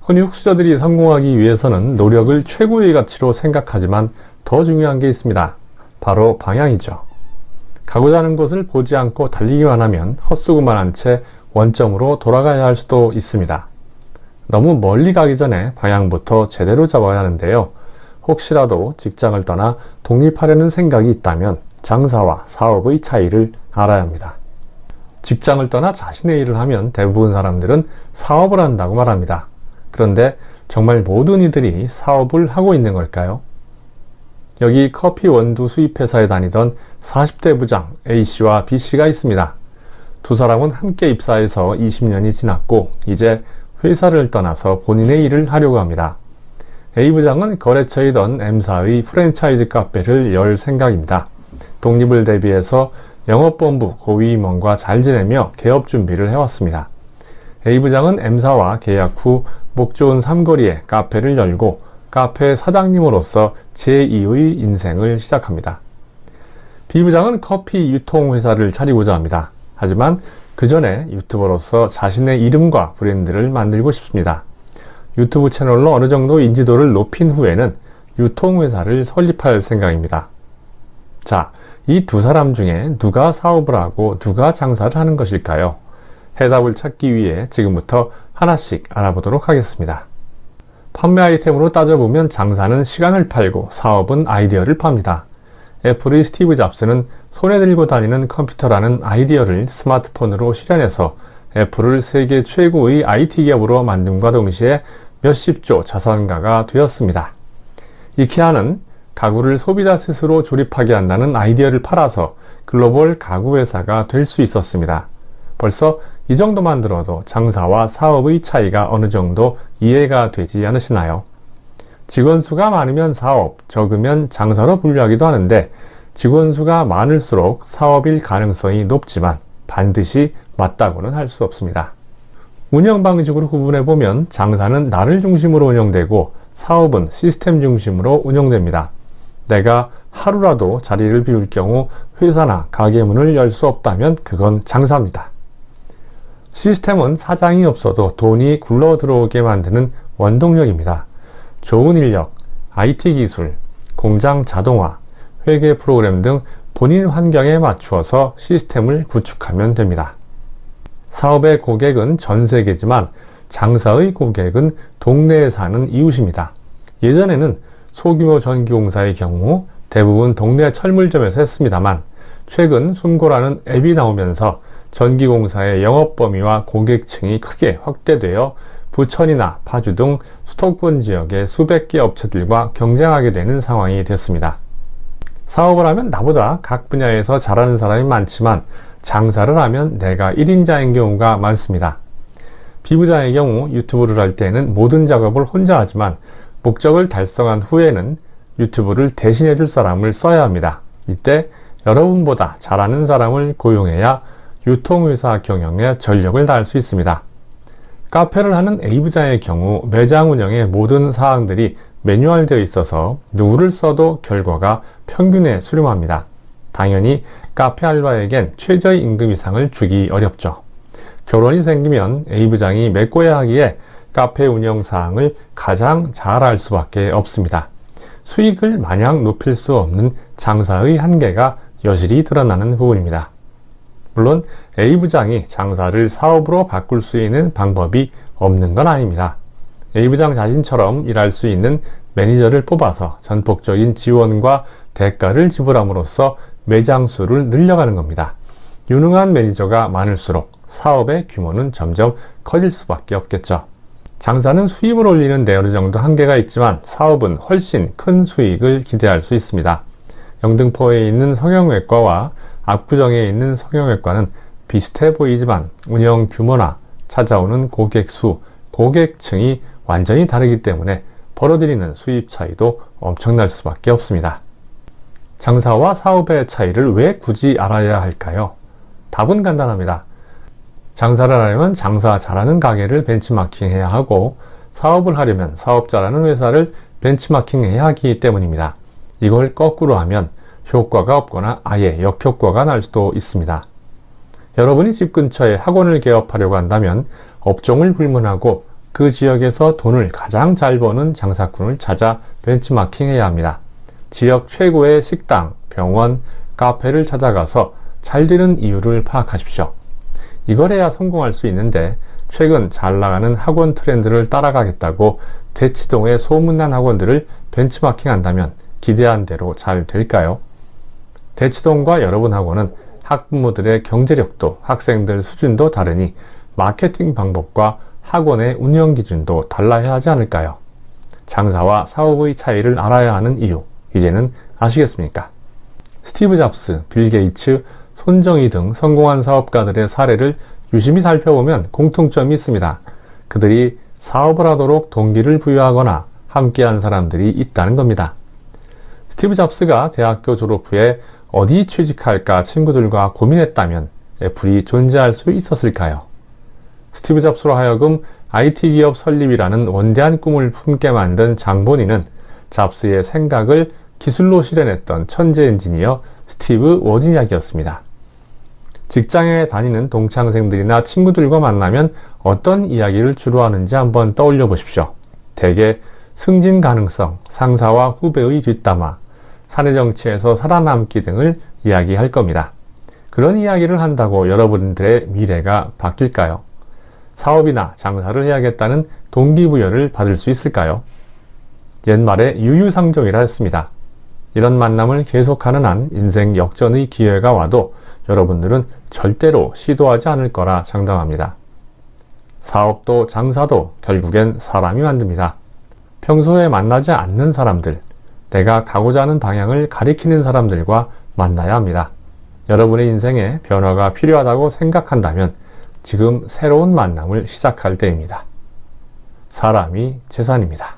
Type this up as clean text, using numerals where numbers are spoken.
흔히 흑수저들이 성공하기 위해서는 노력을 최고의 가치로 생각하지만 더 중요한 게 있습니다. 바로 방향이죠. 가고자 하는 곳을 보지 않고 달리기만 하면 헛수고만 한 채 원점으로 돌아가야 할 수도 있습니다. 너무 멀리 가기 전에 방향부터 제대로 잡아야 하는데요. 혹시라도 직장을 떠나 독립하려는 생각이 있다면 장사와 사업의 차이를 알아야 합니다. 직장을 떠나 자신의 일을 하면 대부분 사람들은 사업을 한다고 말합니다. 그런데 정말 모든 이들이 사업을 하고 있는 걸까요? 여기 커피 원두 수입회사에 다니던 40대 부장 A씨와 B씨가 있습니다. 두 사람은 함께 입사해서 20년이 지났고 이제 회사를 떠나서 본인의 일을 하려고 합니다. A 부장은 거래처이던 M사의 프랜차이즈 카페를 열 생각입니다. 독립을 대비해서 영업본부 고위임원과 잘 지내며 개업 준비를 해왔습니다. A 부장은 M사와 계약 후 목 좋은 삼거리에 카페를 열고 카페 사장님으로서 제2의 인생을 시작합니다. B 부장은 커피 유통회사를 차리고자 합니다. 하지만 그 전에 유튜버로서 자신의 이름과 브랜드를 만들고 싶습니다. 유튜브 채널로 어느 정도 인지도를 높인 후에는 유통회사를 설립할 생각입니다. 자, 이 두 사람 중에 누가 사업을 하고 누가 장사를 하는 것일까요? 해답을 찾기 위해 지금부터 하나씩 알아보도록 하겠습니다. 판매 아이템으로 따져보면 장사는 시간을 팔고 사업은 아이디어를 팝니다. 애플의 스티브 잡스는 손에 들고 다니는 컴퓨터라는 아이디어를 스마트폰으로 실현해서 애플을 세계 최고의 IT 기업으로 만듦과 동시에 몇십조 자산가가 되었습니다. 이케아는 가구를 소비자 스스로 조립하게 한다는 아이디어를 팔아서 글로벌 가구 회사가 될 수 있었습니다. 벌써 이 정도만 들어도 장사와 사업의 차이가 어느 정도 이해가 되지 않으시나요? 직원 수가 많으면 사업, 적으면 장사로 분류하기도 하는데 직원 수가 많을수록 사업일 가능성이 높지만 반드시 맞다고는 할 수 없습니다. 운영 방식으로 구분해보면 장사는 나를 중심으로 운영되고 사업은 시스템 중심으로 운영됩니다. 내가 하루라도 자리를 비울 경우 회사나 가게 문을 열 수 없다면 그건 장사입니다. 시스템은 사장이 없어도 돈이 굴러 들어오게 만드는 원동력입니다. 좋은 인력, IT 기술, 공장 자동화, 회계 프로그램 등 본인 환경에 맞추어서 시스템을 구축하면 됩니다. 사업의 고객은 전 세계지만 장사의 고객은 동네에 사는 이웃입니다. 예전에는 소규모 전기공사의 경우 대부분 동네 철물점에서 했습니다만 최근 숨고라는 앱이 나오면서 전기공사의 영업 범위와 고객층이 크게 확대되어 부천이나 파주 등 수도권 지역의 수백 개 업체들과 경쟁하게 되는 상황이 됐습니다. 사업을 하면 나보다 각 분야에서 잘하는 사람이 많지만 장사를 하면 내가 1인자인 경우가 많습니다. 비부장의 경우 유튜브를 할 때는 모든 작업을 혼자 하지만 목적을 달성한 후에는 유튜브를 대신해 줄 사람을 써야 합니다. 이때 여러분보다 잘하는 사람을 고용해야 유통회사 경영에 전력을 다할 수 있습니다. 카페를 하는 A부장의 경우 매장 운영의 모든 사항들이 매뉴얼되어 있어서 누구를 써도 결과가 평균에 수렴합니다. 당연히 카페 알바에겐 최저의 임금 이상을 주기 어렵죠. 결혼이 생기면 A부장이 메꿔야 하기에 카페 운영 사항을 가장 잘 알 수밖에 없습니다. 수익을 마냥 높일 수 없는 장사의 한계가 여실히 드러나는 부분입니다. 물론 A부장이 장사를 사업으로 바꿀 수 있는 방법이 없는 건 아닙니다. A부장 자신처럼 일할 수 있는 매니저를 뽑아서 전폭적인 지원과 대가를 지불함으로써 매장 수를 늘려가는 겁니다. 유능한 매니저가 많을수록 사업의 규모는 점점 커질 수밖에 없겠죠. 장사는 수입을 올리는 데 어느 정도 한계가 있지만 사업은 훨씬 큰 수익을 기대할 수 있습니다. 영등포에 있는 성형외과와 압구정에 있는 성형외과는 비슷해 보이지만 운영 규모나 찾아오는 고객 수, 고객층이 완전히 다르기 때문에 벌어들이는 수입 차이도 엄청날 수밖에 없습니다. 장사와 사업의 차이를 왜 굳이 알아야 할까요? 답은 간단합니다. 장사를 하려면 장사 잘하는 가게를 벤치마킹 해야 하고 사업을 하려면 사업 잘하는 회사를 벤치마킹 해야 하기 때문입니다. 이걸 거꾸로 하면 효과가 없거나 아예 역효과가 날 수도 있습니다. 여러분이 집 근처에 학원을 개업하려고 한다면 업종을 불문하고 그 지역에서 돈을 가장 잘 버는 장사꾼을 찾아 벤치마킹해야 합니다. 지역 최고의 식당, 병원, 카페를 찾아가서 잘 되는 이유를 파악하십시오. 이걸 해야 성공할 수 있는데 최근 잘 나가는 학원 트렌드를 따라가겠다고 대치동의 소문난 학원들을 벤치마킹한다면 기대한 대로 잘 될까요? 대치동과 여러분 학원은 학부모들의 경제력도 학생들 수준도 다르니 마케팅 방법과 학원의 운영 기준도 달라야 하지 않을까요? 장사와 사업의 차이를 알아야 하는 이유, 이제는 아시겠습니까? 스티브 잡스, 빌 게이츠, 손정희 등 성공한 사업가들의 사례를 유심히 살펴보면 공통점이 있습니다. 그들이 사업을 하도록 동기를 부여하거나 함께한 사람들이 있다는 겁니다. 스티브 잡스가 대학교 졸업 후에 어디 취직할까 친구들과 고민했다면 애플이 존재할 수 있었을까요? 스티브 잡스로 하여금 IT 기업 설립이라는 원대한 꿈을 품게 만든 장본인은 잡스의 생각을 기술로 실현했던 천재 엔지니어 스티브 워지니악이었습니다. 직장에 다니는 동창생들이나 친구들과 만나면 어떤 이야기를 주로 하는지 한번 떠올려 보십시오. 대개 승진 가능성, 상사와 후배의 뒷담화, 사내 정치에서 살아남기 등을 이야기할 겁니다. 그런 이야기를 한다고 여러분들의 미래가 바뀔까요? 사업이나 장사를 해야겠다는 동기부여를 받을 수 있을까요? 옛말에 유유상종이라 했습니다. 이런 만남을 계속하는 한 인생 역전의 기회가 와도 여러분들은 절대로 시도하지 않을 거라 장담합니다. 사업도 장사도 결국엔 사람이 만듭니다. 평소에 만나지 않는 사람들, 내가 가고자 하는 방향을 가리키는 사람들과 만나야 합니다. 여러분의 인생에 변화가 필요하다고 생각한다면 지금 새로운 만남을 시작할 때입니다. 사람이 재산입니다.